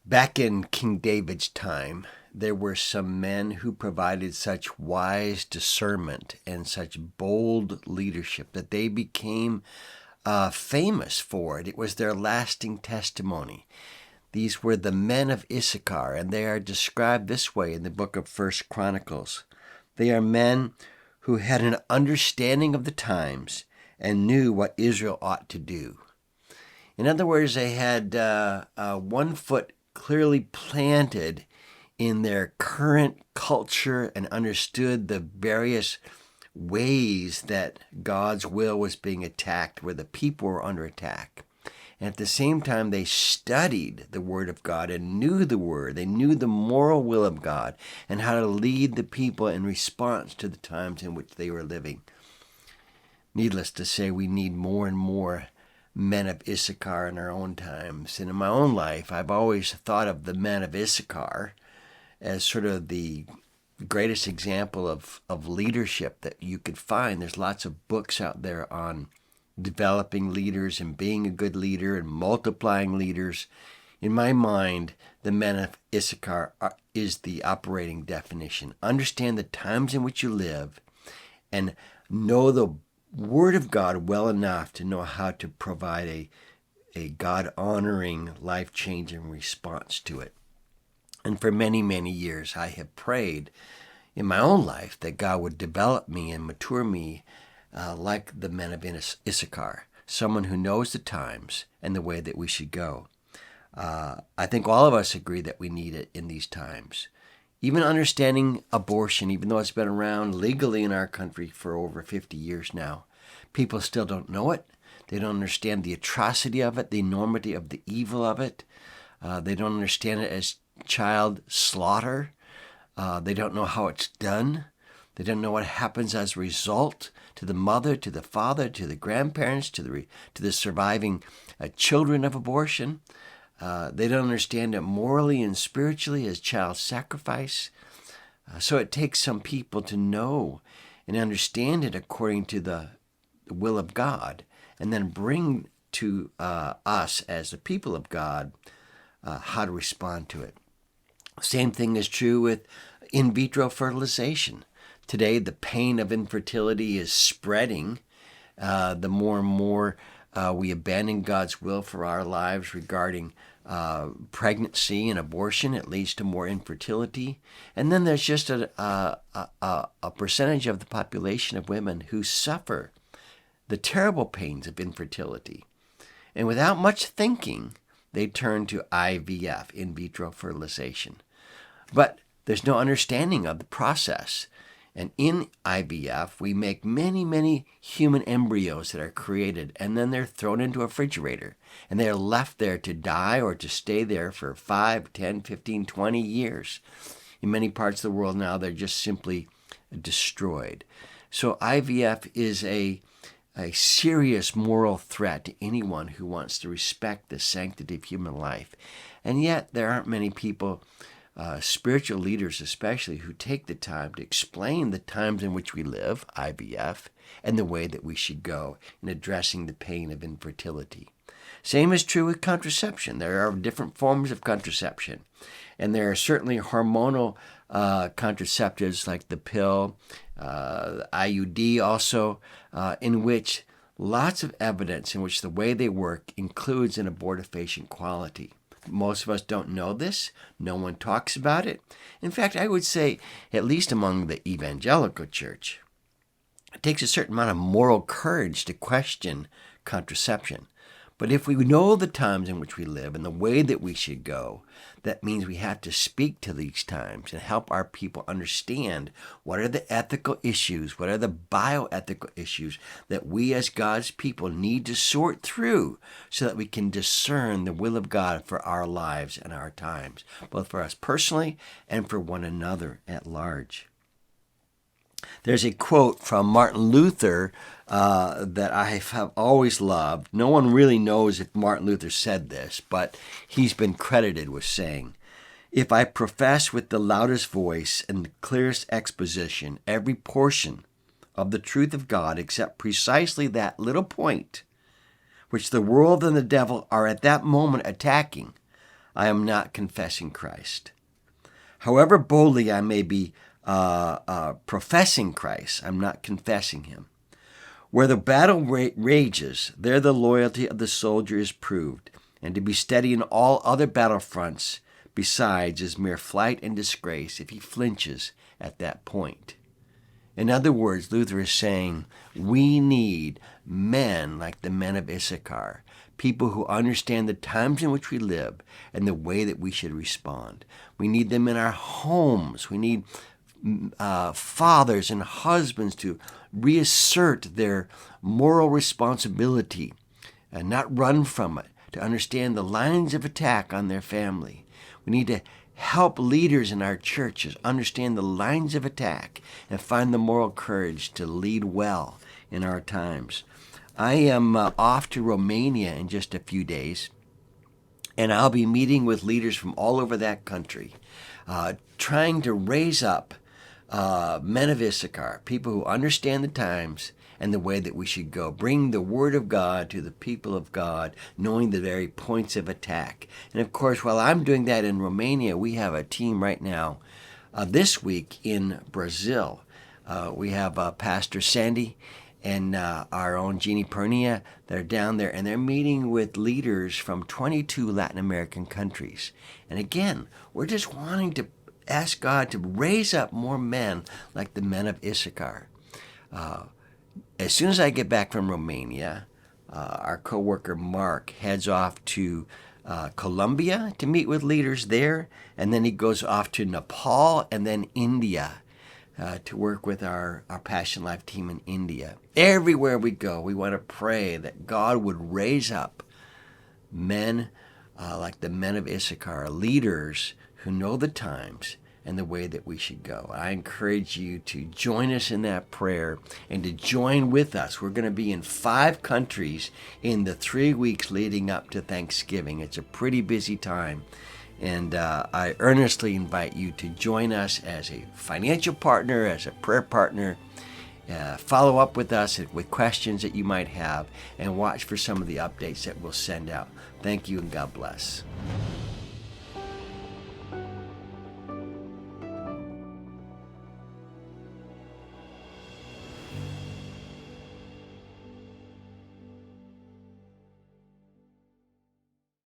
Back in King David's time, there were some men who provided such wise discernment and such bold leadership that they became famous for it. It was their lasting testimony. These were the men of Issachar, and they are described this way in the book of First Chronicles. They are men who had an understanding of the times and knew what Israel ought to do. In other words, they had one foot clearly planted in their current culture and understood the various ways that God's will was being attacked, where the people were under attack. And at the same time, they studied the Word of God and knew the Word. They knew the moral will of God and how to lead the people in response to the times in which they were living. Needless to say, we need more and more men of Issachar in our own times. And in my own life, I've always thought of the men of Issachar as sort of the greatest example of leadership that you could find. There's lots of books out there on developing leaders and being a good leader and multiplying leaders. In my mind, the men of Issachar is the operating definition. Understand the times in which you live and know the Word of God well enough to know how to provide a God-honoring, life-changing response to it. And for many, many years, I have prayed in my own life that God would develop me and mature me like the men of Issachar, someone who knows the times and the way that we should go. I think all of us agree that we need it in these times. Even understanding abortion, even though it's been around legally in our country for over 50 years now, people still don't know it. They don't understand the atrocity of it, the enormity of the evil of it. They don't understand it as child slaughter. They don't know how it's done. They don't know what happens as a result to the mother, to the father, to the grandparents, to the surviving children of abortion. They don't understand it morally and spiritually as child sacrifice. So it takes some people to know and understand it according to the will of God, and then bring to us as the people of God how to respond to it. Same thing is true with in vitro fertilization. Today, the pain of infertility is spreading. The more and more we abandon God's will for our lives regarding pregnancy and abortion, it leads to more infertility. And then there's just a percentage of the population of women who suffer the terrible pains of infertility. And without much thinking, they turn to IVF, in vitro fertilization. But there's no understanding of the process. And in IVF, we make many, many human embryos that are created, and then they're thrown into a refrigerator, and they're left there to die or to stay there for 5, 10, 15, 20 years. In many parts of the world now, they're just simply destroyed. So IVF is a serious moral threat to anyone who wants to respect the sanctity of human life. And yet, there aren't many people, spiritual leaders especially, who take the time to explain the times in which we live, IVF, and the way that we should go in addressing the pain of infertility. Same is true with contraception. There are different forms of contraception, and there are certainly hormonal contraceptives like the pill, IUD also, in which lots of evidence in which the way they work includes an abortifacient quality. Most of us don't know this. No one talks about it. In fact, I would say, at least among the evangelical church, it takes a certain amount of moral courage to question contraception. But if we know the times in which we live and the way that we should go, that means we have to speak to these times and help our people understand what are the ethical issues, what are the bioethical issues that we as God's people need to sort through so that we can discern the will of God for our lives and our times, both for us personally and for one another at large. There's a quote from Martin Luther that I have always loved. No one really knows if Martin Luther said this, but he's been credited with saying, "If I profess with the loudest voice and the clearest exposition every portion of the truth of God except precisely that little point which the world and the devil are at that moment attacking, I am not confessing Christ. However boldly I may be professing Christ, I'm not confessing him. Where the battle rages, there the loyalty of the soldier is proved, and to be steady in all other battlefronts besides is mere flight and disgrace if he flinches at that point. In other words, Luther is saying we need men like the men of Issachar, people who understand the times in which we live and the way that we should respond. We need them in our homes. We need fathers and husbands to reassert their moral responsibility and not run from it, to understand the lines of attack on their family. We need to help leaders in our churches understand the lines of attack and find the moral courage to lead well in our times. I am off to Romania in just a few days, and I'll be meeting with leaders from all over that country, trying to raise up men of Issachar, people who understand the times and the way that we should go. Bring the Word of God to the people of God, knowing the very points of attack. And of course, while I'm doing that in Romania, we have a team right now this week in Brazil. We have Pastor Sandy and our own Jeannie Pernia that are down there, and they're meeting with leaders from 22 Latin American countries. And again, we're just wanting to ask God to raise up more men like the men of Issachar. As soon as I get back from Romania, our co-worker Mark heads off to Colombia to meet with leaders there, and then he goes off to Nepal and then India to work with our Passion Life team in India. Everywhere we go, we want to pray that God would raise up men like the men of Issachar, leaders who know the times and the way that we should go. I encourage you to join us in that prayer and to join with us. We're going to be in 5 countries in the 3 weeks leading up to Thanksgiving. It's a pretty busy time. And I earnestly invite you to join us as a financial partner, as a prayer partner. Follow up with us with questions that you might have, and watch for some of the updates that we'll send out. Thank you, and God bless.